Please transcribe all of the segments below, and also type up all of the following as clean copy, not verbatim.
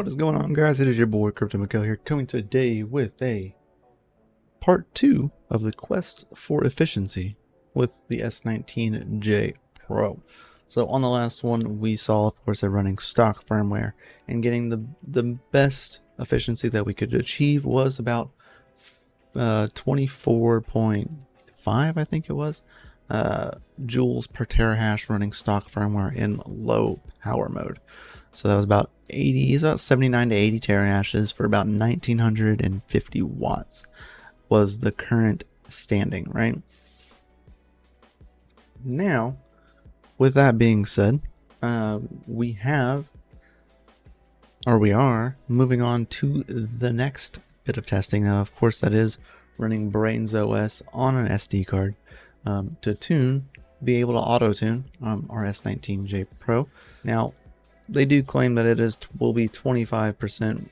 What is going on, guys? It is your boy CryptoMykel here, coming today with a part 2 of the quest for efficiency with the S19J Pro. So on the last one, we saw, of course, running stock firmware, and getting the best efficiency that we could achieve was about 24.5, I think it was, joules per terahash running stock firmware in low power mode. So that was about 79 to 80 terahashes for about 1950 watts was the current standing, right? Now, with that being said, we are moving on to the next bit of testing. Now, of course, that is running BraiinsOS on an SD card to be able to auto-tune our S19J Pro. Now, they do claim that will be 25%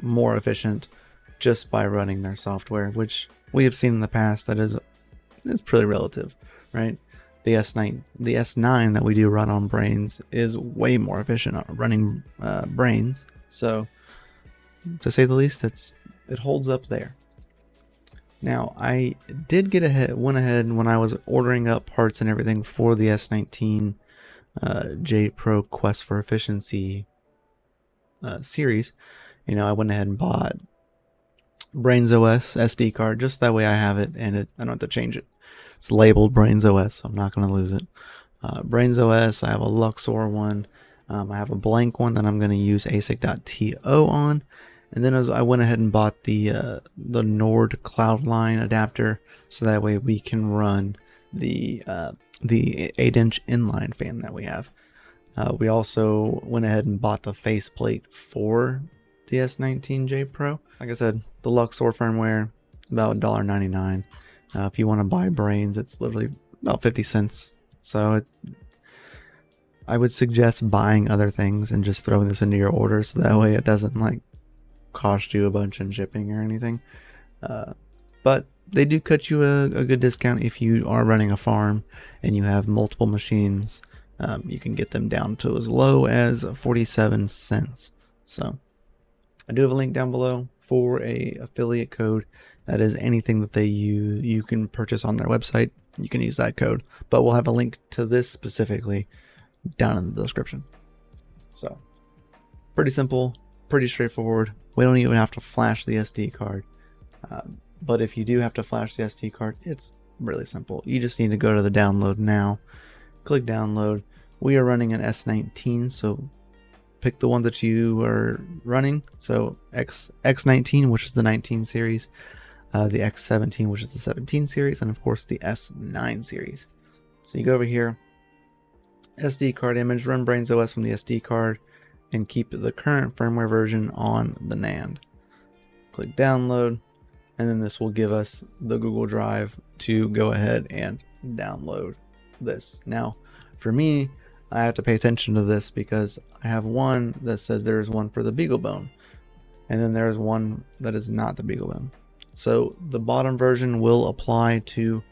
more efficient just by running their software, which we have seen in the past. That is pretty relative, right? The S9 that we do run on Brains is way more efficient at running Brains. So, to say the least, it holds up there. Now, I did went ahead when I was ordering up parts and everything for the S19J Pro Quest for Efficiency series. I went ahead and bought BrainsOS SD card, just that way I have it and I don't have to change it. It's labeled BrainsOS, so I'm not going to lose it. BrainsOS, I have a Luxor one. I have a blank one that I'm going to use ASIC.to on. And then I went ahead and bought the Nord Cloudline adapter, so that way we can run the 8-inch inline fan that we have. We also went ahead and bought the faceplate for the S19J Pro. Like I said, the Luxor firmware, about $1.99. If you want to buy Brains, it's literally about 50 cents. So I would suggest buying other things and just throwing this into your order, so that way it doesn't cost you a bunch in shipping or anything. But they do cut you a good discount if you are running a farm and you have multiple machines. You can get them down to as low as 47 cents. So I do have a link down below for a affiliate code. That is anything that you can purchase on their website. You can use that code, but we'll have a link to this specifically down in the description. So pretty simple, pretty straightforward. We don't even have to flash the SD card. But if you do have to flash the SD card, it's really simple. You just need to go to the download now, click download. We are running an S19, so pick the one that you are running. So X19, which is the 19 series, the X17, which is the 17 series, and of course the S9 series. So you go over here, SD card image, run BrainsOS from the SD card, and keep the current firmware version on the NAND. Click download, and then this will give us the Google Drive to go ahead and download this. Now, for me, I have to pay attention to this because I have one that says there is one for the BeagleBone, and then there is one that is not the BeagleBone. So the bottom version will apply to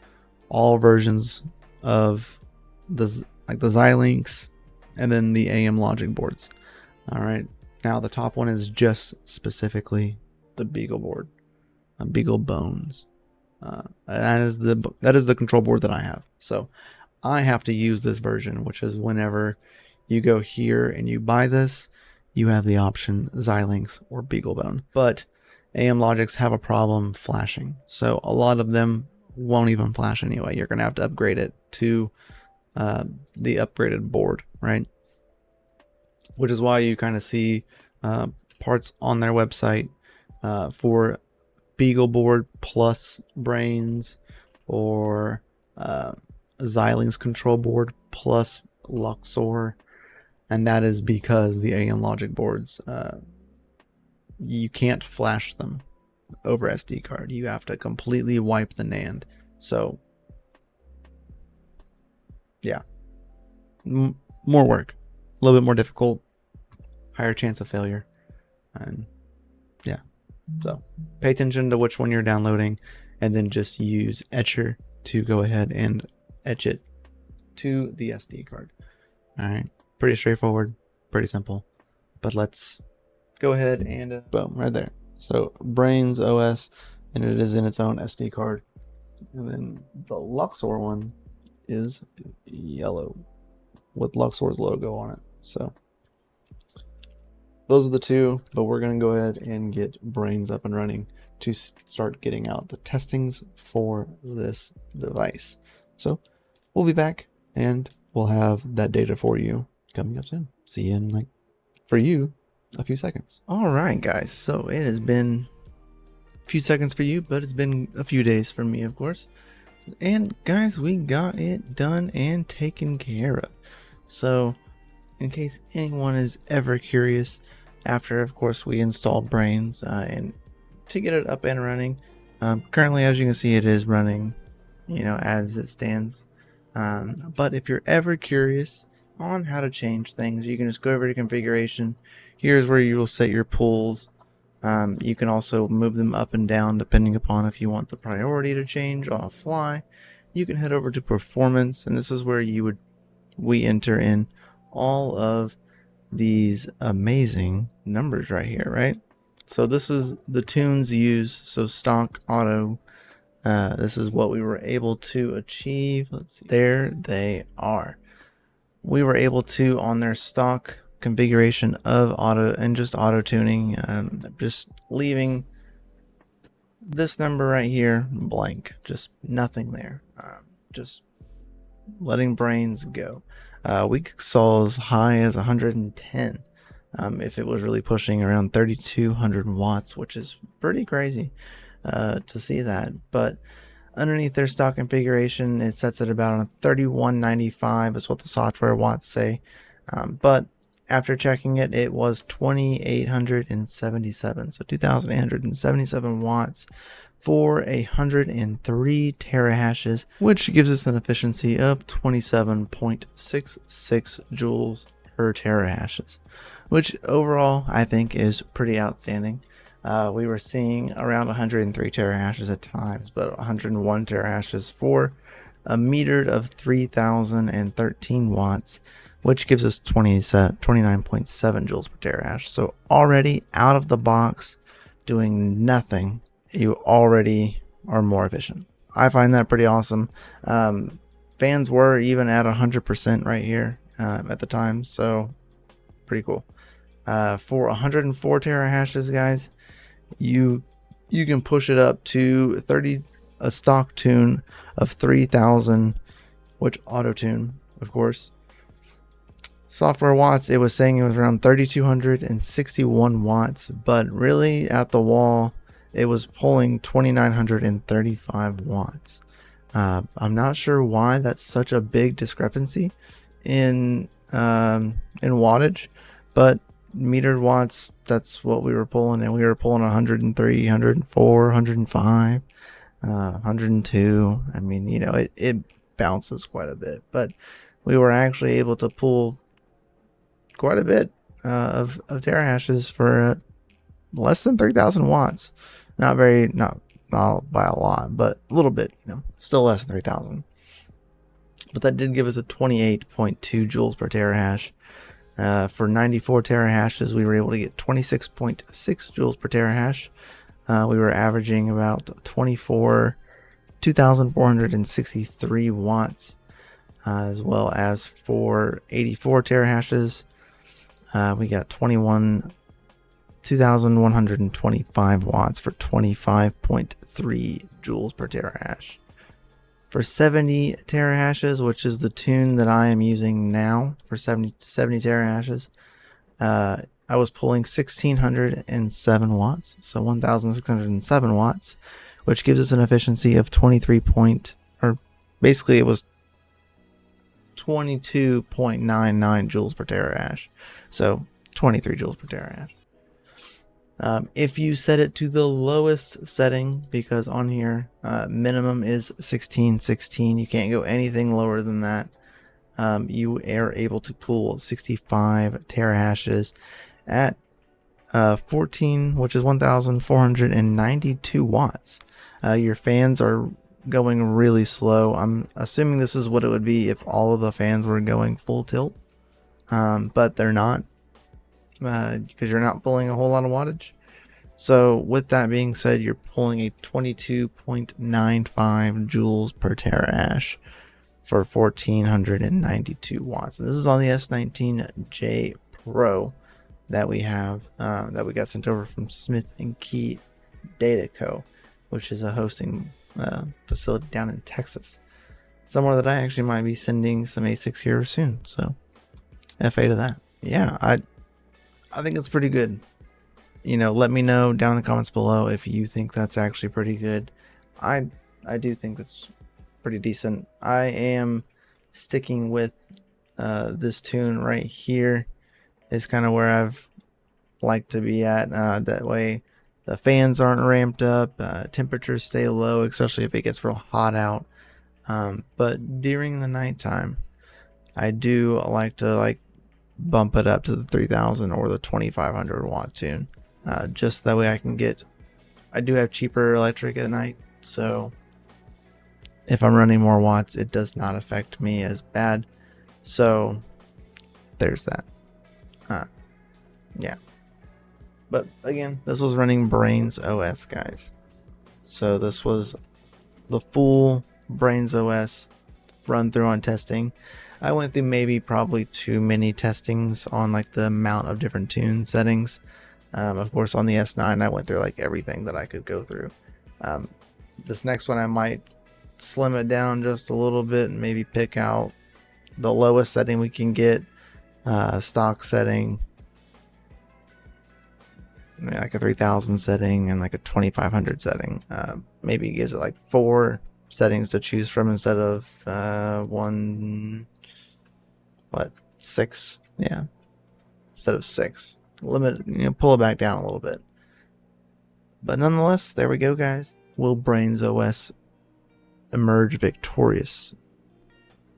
all versions of the Xilinx and then the AM logic boards. All right. Now the top one is just specifically the BeagleBoard, BeagleBones. That is the control board that I have. So I have to use this version, which is whenever you go here and you buy this, you have the option Xilinx or BeagleBone. But AM logics have a problem flashing, so a lot of them won't even flash anyway. You're gonna have to upgrade it to the upgraded board, right? Which is why you kind of see parts on their website for BeagleBoard plus Brains, or Xilinx control board plus Luxor, and that is because the AM logic boards, you can't flash them over SD card. You have to completely wipe the NAND. So yeah, more work, a little bit more difficult, higher chance of failure, and yeah. So pay attention to which one you're downloading, and then just use Etcher to go ahead and etch it to the SD card. All right, pretty straightforward, pretty simple, but let's go ahead and boom, right there. So BraiinsOS, and it is in its own SD card. And then the Luxor one is yellow with Luxor's logo on it. So those are the two, but we're going to go ahead and get Brains up and running to start getting out the testings for this device. So we'll be back and we'll have that data for you coming up soon. See you in, like, for you, a few seconds. All right, guys. So it has been a few seconds for you, but it's been a few days for me, of course. And guys, we got it done and taken care of. So in case anyone is ever curious, after of course we installed Brains and to get it up and running, currently, as you can see, it is running, you know, as it stands. But if you're ever curious on how to change things, you can just go over to configuration. Here's where you will set your pools. You can also move them up and down depending upon if you want the priority to change on a fly. You can head over to performance, and this is where we enter in all of these amazing numbers right here, right? So this is the tunes used, so stock, auto. This is what we were able to achieve. Let's see. There they are. We were able to, on their stock configuration of auto and just auto tuning, just leaving this number right here blank, just nothing there, just letting Brains go. We saw as high as 110 if it was really pushing around 3200 watts, which is pretty crazy to see that. But underneath their stock configuration, it sets it about 3195 is what the software watts say. But after checking it, it was 2877, so 2877 watts for 103 terahashes, which gives us an efficiency of 27.66 joules per terahashes, which overall I think is pretty outstanding. We were seeing around 103 terahashes at times, but 101 terahashes for a metered of 3013 watts, which gives us 29.7 joules per terahash. So already out of the box, doing nothing, you already are more efficient. I find that pretty awesome. Fans were even at 100% right here at the time, so pretty cool. For 104 terahashes, guys, you can push it up to a stock tune of 3000, which auto tune, of course. Software watts, it was saying it was around 3261 watts, but really at the wall it was pulling 2935 watts. I'm not sure why that's such a big discrepancy in wattage, but metered watts, that's what we were pulling, and we were pulling 103, 104, 105, 102. I mean, you know, it bounces quite a bit, but we were actually able to pull quite a bit of terahashes for less than 3000 watts. Not by a lot, but a little bit, you know, still less than 3000. But that did give us a 28.2 joules per terahash. For 94 terahashes, we were able to get 26.6 joules per terahash. We were averaging about 2463 watts, as well as for 84 terahashes, we got 2125 watts for 25.3 joules per terahash. For 70 terahashes, which is the tune that I am using now for 70 terahashes, I was pulling 1607 watts, so 1607 watts, which gives us an efficiency of 22.99 joules per terahash, so 23 joules per terahash. If you set it to the lowest setting, because on here minimum is 1616, you can't go anything lower than that, you are able to pull 65 terahashes at 14, which is 1492 watts. Your fans are going really slow. I'm assuming this is what it would be if all of the fans were going full tilt, but they're not. because you're not pulling a whole lot of wattage. So with that being said, you're pulling a 22.95 joules per terahash for 1492 watts. And this is on the S19J Pro that we have, that we got sent over from Smith & Key Data Co., which is a hosting facility down in Texas. Somewhere that I actually might be sending some ASICs here soon. So FA to that. Yeah, I think it's pretty good. You know, let me know down in the comments below if you think that's actually pretty good. I do think that's pretty decent. I am sticking with this tune right here. Is kind of where I've liked to be at. That way the fans aren't ramped up, temperatures stay low, especially if it gets real hot out. But during the nighttime, I do like to bump it up to the 3000 or the 2500 watt tune. Just that way I do have cheaper electric at night, so if I'm running more watts, it does not affect me as bad. So there's that. Yeah. But again, this was running BraiinsOS, guys. So this was the full BraiinsOS run through on testing. I went through probably too many testings on the amount of different tune settings. Of course, on the S9, I went through everything that I could go through. This next one, I might slim it down just a little bit and maybe pick out the lowest setting we can get, stock setting, like a 3000 setting and a 2500 setting. Maybe it gives it 4 settings to choose from instead of 6? Yeah, instead of 6. Limit, pull it back down a little bit. But nonetheless, there we go, guys. Will BraiinsOS emerge victorious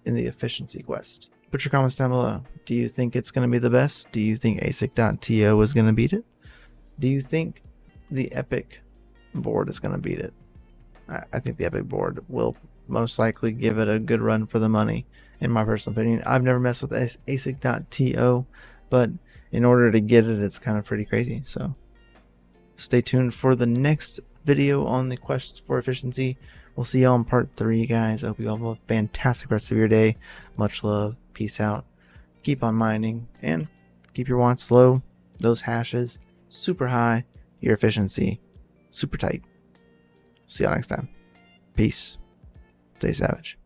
in the efficiency quest? Put your comments down below. Do you think it's going to be the best? Do you think ASIC.to is going to beat it? Do you think the Epic board is going to beat it? I think the Epic board will most likely give it a good run for the money, in my personal opinion. I've never messed with ASIC.to, but in order to get it, it's kind of pretty crazy. So stay tuned for the next video on the quest for efficiency. We'll see y'all in part 3, guys. I hope you all have a fantastic rest of your day. Much love. Peace out. Keep on mining and keep your watts low, those hashes super high, your efficiency super tight. See y'all next time. Peace. Stay savage.